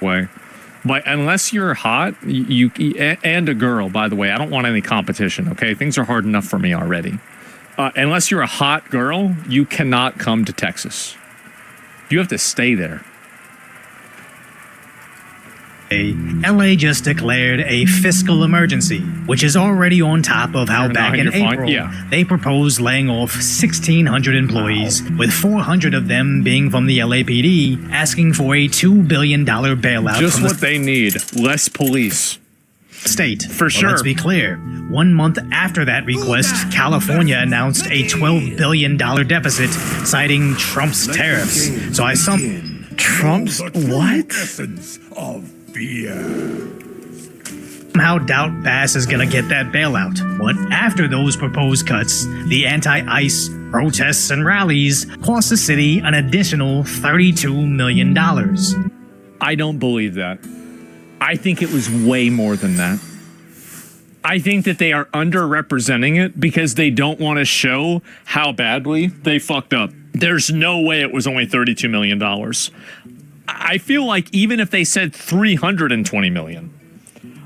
way. But unless you're hot, you and a girl, by the way, I don't want any competition, okay? Things are hard enough for me already. Unless you're a hot girl, you cannot come to Texas. You have to stay there. LA just declared a fiscal emergency, which is already on top of how back in April they proposed laying off 1,600 employees, with 400 of them being from the LAPD, asking for a $2 billion bailout. Just what they need, less police. State. For sure. Let's be clear. 1 month after that request, California announced a $12 billion deficit, citing Trump's tariffs. So I Trump's what? Somehow doubt Bass is gonna get that bailout. But after those proposed cuts, the anti-ICE protests and rallies cost the city an additional $32 million. I don't believe that. I think it was way more than that. I think that they are underrepresenting it because they don't want to show how badly they fucked up. There's no way it was only $32 million. I feel like even if they said $320 million,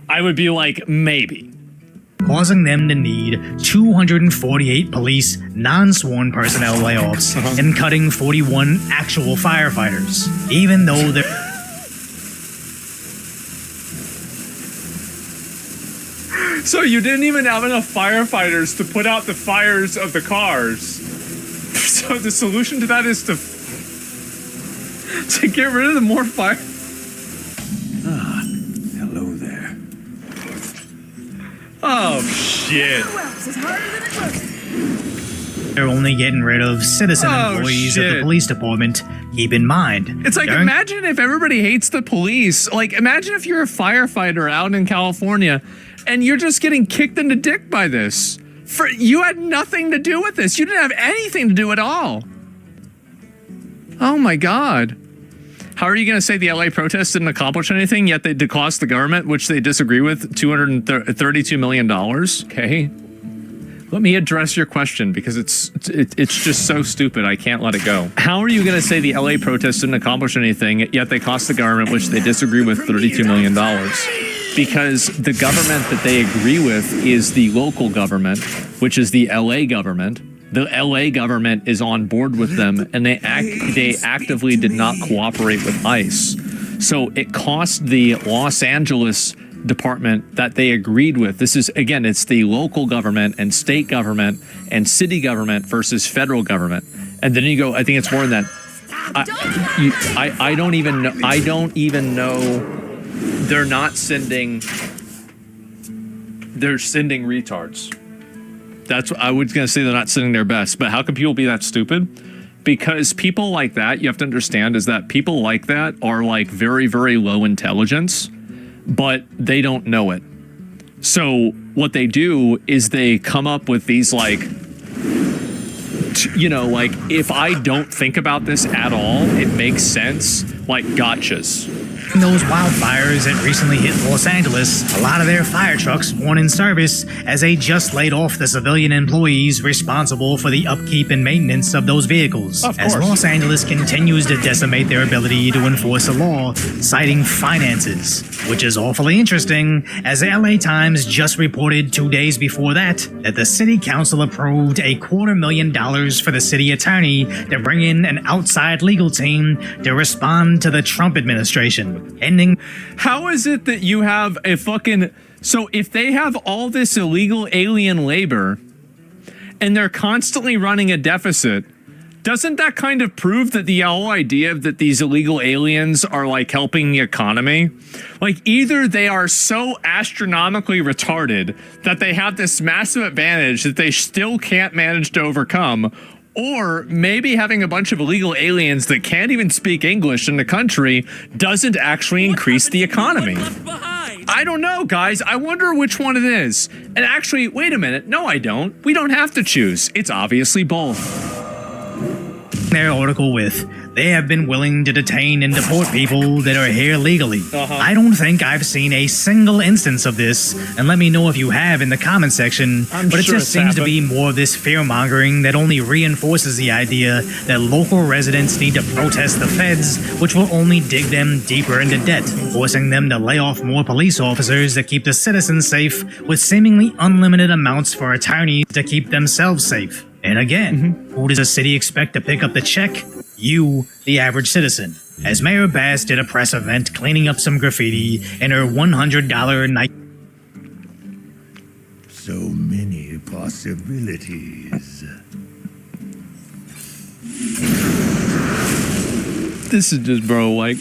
I would be like, maybe. Causing them to need 248 police non-sworn personnel layoffs and cutting 41 actual firefighters, even though they're... So you didn't even have enough firefighters to put out the fires of the cars. So the solution to that is to get rid of the more fire. Ah, hello there. Oh shit. They're only getting rid of citizen employees of the police department. Keep in mind. It's like, imagine if everybody hates the police. Like, imagine if you're a firefighter out in California and you're just getting kicked in the dick by this. You had nothing to do with this. You didn't have anything to do at all. Oh my God. How are you going to say the LA protests didn't accomplish anything, yet they cost the government, which they disagree with, $232 million? Okay. Let me address your question because it's just so stupid. I can't let it go. How are you going to say the LA protests didn't accomplish anything, yet they cost the government, which they disagree with, $32 million? Because the government that they agree with is the local government, which is the LA government. The LA government is on board with them, and they actively did not cooperate with ICE. So it cost the Los Angeles department that they agreed with. This is, again, it's the local government and state government and city government versus federal government. And then you go, I think it's more than that. I don't even know. I don't even know. They're not sending. They're sending retards. That's what I was going to say. They're not sending their best. But how can people be that stupid? Because people like that, you have to understand, is that people like that are like very, very low intelligence, but they don't know it. So what they do is they come up with these like, you know, like if I don't think about this at all, it makes sense, like gotchas. Those wildfires that recently hit Los Angeles, a lot of their fire trucks weren't in service as they just laid off the civilian employees responsible for the upkeep and maintenance of those vehicles. As Los Angeles continues to decimate their ability to enforce the law, citing finances, which is awfully interesting, as the LA Times just reported 2 days before that the city council approved a $250,000 for the city attorney to bring in an outside legal team to respond to the Trump administration. Ending. How is it that you have a fucking... So if they have all this illegal alien labor and they're constantly running a deficit, doesn't that kind of prove that the whole idea that these illegal aliens are like helping the economy? Like either they are so astronomically retarded that they have this massive advantage that they still can't manage to overcome, or maybe having a bunch of illegal aliens that can't even speak English in the country doesn't actually increase the economy. I don't know, guys. I wonder which one it is. And actually, wait a minute. No, I don't. We don't have to choose. It's obviously both. Their article with they have been willing to detain and deport people that are here legally. I don't think I've seen a single instance of this, and let me know if you have in the comment section, but it just seems to be more of this fear-mongering that only reinforces the idea that local residents need to protest the feds, which will only dig them deeper into debt, forcing them to lay off more police officers that keep the citizens safe with seemingly unlimited amounts for attorneys to keep themselves safe. And again, who does a city expect to pick up the check? You, the average citizen. As Mayor Bass did a press event cleaning up some graffiti in her $100 night. So many possibilities. This is just, bro, like...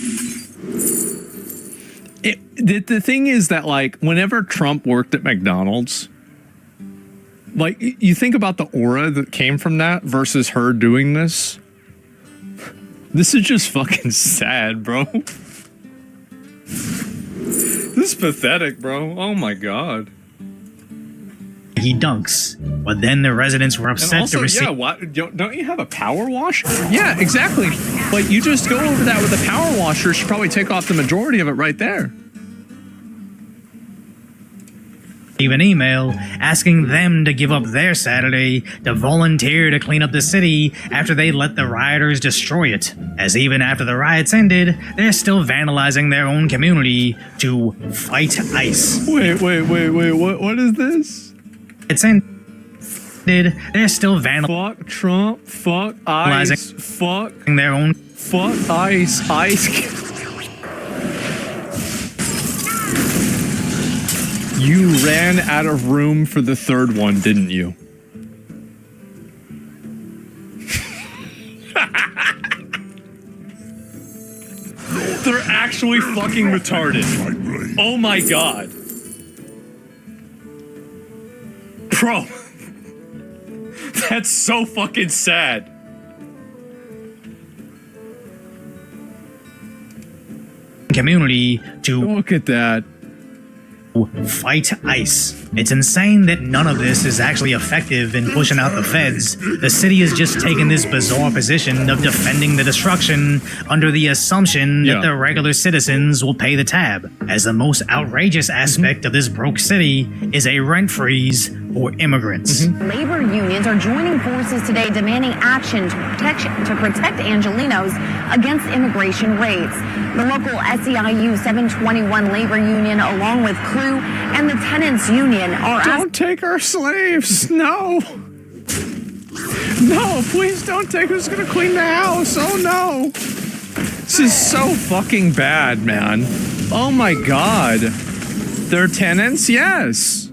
The thing is that, like, whenever Trump worked at McDonald's, like, you think about the aura that came from that versus her doing this. This is just fucking sad, bro. This is pathetic, bro. Oh my god. He dunks, but then the residents were upset And also, to receive. yeah, what, don't you have a power washer? Yeah, exactly. Like, you just go over that with a power washer, should probably take off the majority of it right there. An email asking them to give up their Saturday to volunteer to clean up the city after they let the rioters destroy it. As even after the riots ended, they're still vandalizing their own community to fight ICE. Wait, what is this? It's ended. They're still vandalizing Fuck Trump, fuck ICE, fuck their own. Fuck ICE, ICE. You ran out of room for the third one, didn't you? They're actually fucking retarded. Oh my god. Bro. That's so fucking sad. Community to Look at that. fight ICE. It's insane that none of this is actually effective in pushing out the feds. The city has just taken this bizarre position of defending the destruction under the assumption that the regular citizens will pay the tab, as the most outrageous aspect of this broke city is a rent freeze for immigrants. Labor unions are joining forces today demanding action to protect Angelenos against immigration raids. The local SEIU 721 labor union, along with crew and the tenants union, are Don't take our slaves. No. No, please don't take. Who's gonna clean the house? Oh no. This is so fucking bad, man. Oh my god. They're tenants? Yes.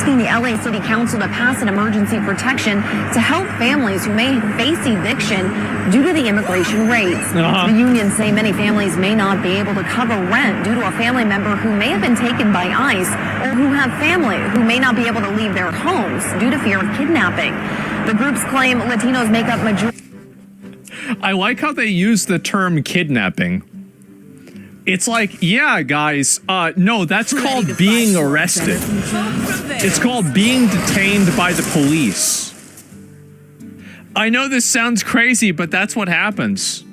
asking the LA City Council to pass an emergency protection to help families who may face eviction due to the immigration raids. The unions say many families may not be able to cover rent due to a family member who may have been taken by ICE, or who have family who may not be able to leave their homes due to fear of kidnapping. The groups claim Latinos make up majority. I like how they use the term kidnapping. It's like, yeah, guys, no, that's called being arrested. It's called being detained by the police. I know this sounds crazy, but that's what happens.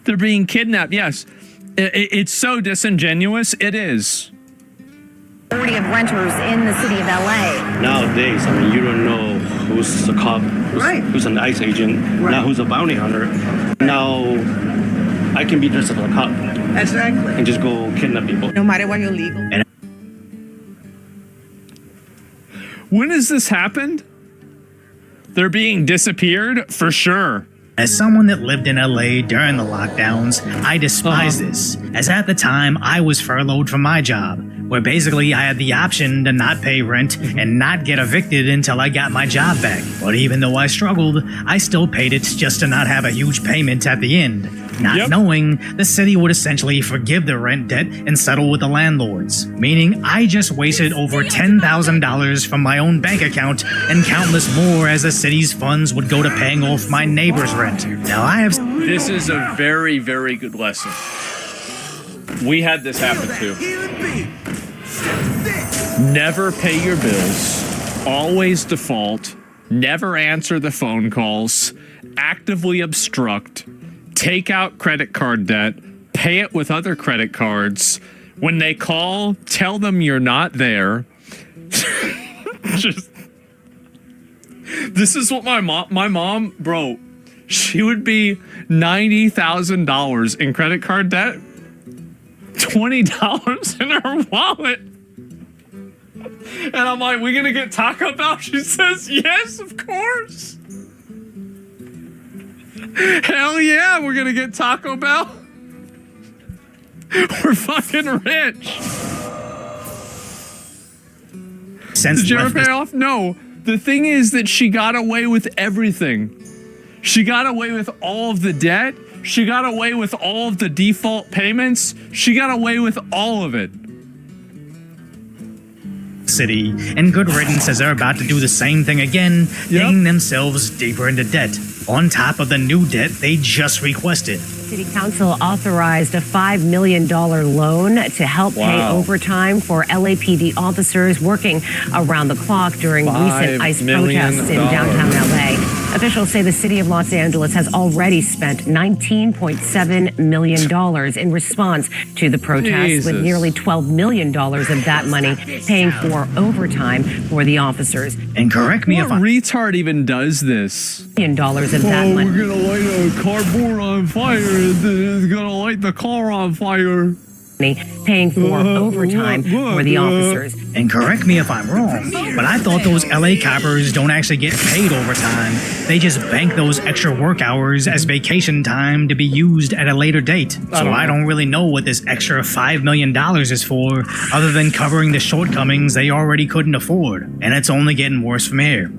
They're being kidnapped, yes. It's so disingenuous, it is. Majority of renters in the city of LA. Nowadays, I mean, you don't know who's a cop, who's an ICE agent, now who's a bounty hunter. Now, I can be dressed up like a cop. Exactly. And just go kidnap people. No matter what you're legal. When has this happened? They're being disappeared? For sure. As someone that lived in LA during the lockdowns, I despise this, as at the time I was furloughed from my job, where basically I had the option to not pay rent and not get evicted until I got my job back. But even though I struggled, I still paid it just to not have a huge payment at the end, not knowing the city would essentially forgive the rent debt and settle with the landlords, meaning I just wasted over $10,000 from my own bank account and countless more as the city's funds would go to paying off my neighbor's rent. Now I have... This is a very, very good lesson. We had this happen too. Never pay your bills. Always default. Never answer the phone calls. actively obstruct, take out credit card debt, pay it with other credit cards. When they call, tell them you're not there. Just, this is what my mom, bro, she would be $90,000 in credit card debt, $20 in her wallet. And I'm like, we gonna get Taco Bell? She says, yes, of course. Hell yeah, we're gonna get Taco Bell. We're fucking rich. Did you ever pay off? No. The thing is that she got away with everything. She got away with all of the debt. She got away with all of the default payments. She got away with all of it. City, and good riddance as they're about to do the same thing again, digging themselves deeper into debt, on top of the new debt they just requested. City Council authorized a $5 million loan to help pay overtime for LAPD officers working around the clock during recent ICE protests in downtown LA. Officials say the city of Los Angeles has already spent $19.7 million in response to the protests, with nearly $12 million of that money paying for overtime for the officers. And correct me if I'm... What retard even does this? $1 million of that money. We're gonna light a cardboard on fire. It's gonna light the car on fire. Paying for overtime for the officers. And correct me if I'm wrong, but I thought those LA coppers don't actually get paid overtime. They just bank those extra work hours as vacation time to be used at a later date. So I don't really know what this extra $5 million is for, other than covering the shortcomings they already couldn't afford. And it's only getting worse from here.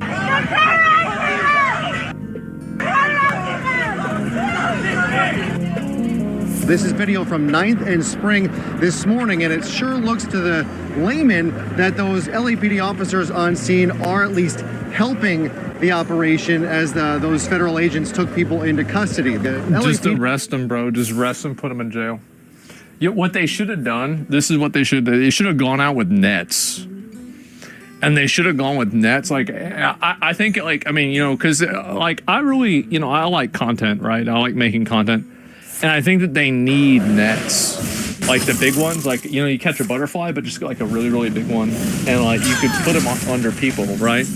This is video from 9th and Spring this morning, and it sure looks to the layman that those LAPD officers on scene are at least helping the operation as those federal agents took people into custody. Just arrest them, bro. Just arrest them, put them in jail. What they should have done, this is what they should have gone out with nets. And they should have gone with nets. Like, I think, like, I mean, you know, because, like, I really, you know, I like content, right? I like making content. And I think that they need nets, like the big ones, like, you know, you catch a butterfly, but just like a really, really big one. And like, you could put them under people, right?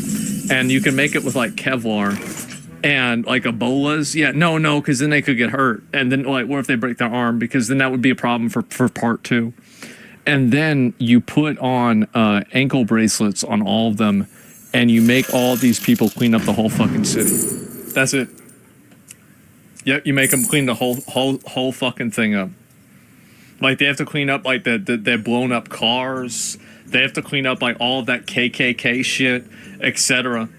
And you can make it with like Kevlar and like Ebolas. Yeah, no, because then they could get hurt. And then like, what if they break their arm? Because then that would be a problem for part 2. And then you put on ankle bracelets on all of them, and you make all of these people clean up the whole fucking city. That's it. Yep, you make them clean the whole fucking thing up. Like, they have to clean up, like, their blown up cars. They have to clean up, like, all of that KKK shit, etc.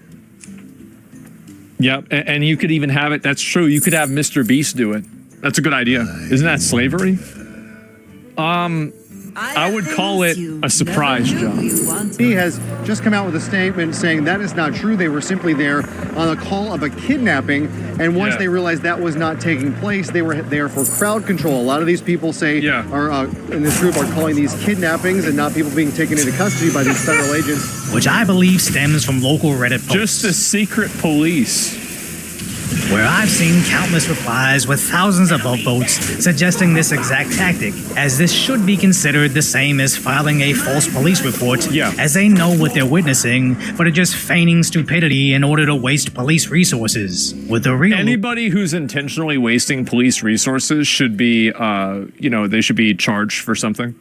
Yep, and you could even have it, that's true, you could have Mr. Beast do it. That's a good idea. Isn't that slavery? I would call it a surprise job. He has just come out with a statement saying that is not true. They were simply there on a call of a kidnapping, and once they realized that was not taking place, they were there for crowd control. A lot of these people say are in this group are calling these kidnappings and not people being taken into custody by these federal agents. Which I believe stems from local Reddit posts. Just the secret police. Where I've seen countless replies with thousands of upvotes suggesting this exact tactic, as this should be considered the same as filing a false police report, as they know what they're witnessing, but are just feigning stupidity in order to waste police resources. With the real anybody who's intentionally wasting police resources should be, you know, they should be charged for something,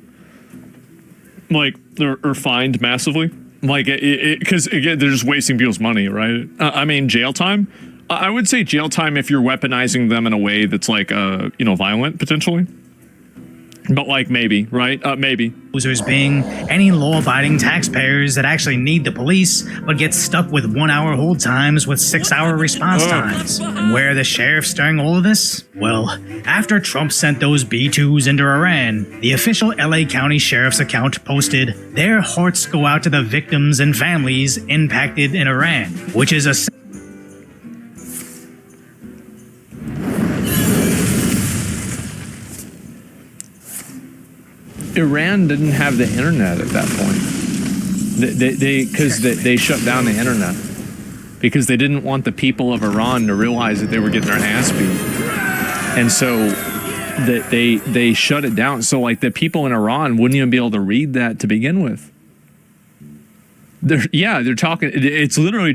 like or fined massively, like because again they're just wasting people's money, right? I mean, jail time. I would say jail time if you're weaponizing them in a way that's like, you know, violent potentially. But like maybe, right? Maybe. Users being any law-abiding taxpayers that actually need the police, but get stuck with 1-hour hold times with 6-hour response times. And where are the sheriffs during all of this? Well, after Trump sent those B-2s into Iran, the official LA County Sheriff's account posted, "Their hearts go out to the victims and families impacted in Iran," which is a Iran didn't have the internet at that point. They shut down the internet because they didn't want the people of Iran to realize that they were getting their ass beat. And so that they shut it down. So like the people in Iran wouldn't even be able to read that to begin with. They're talking. It's literally just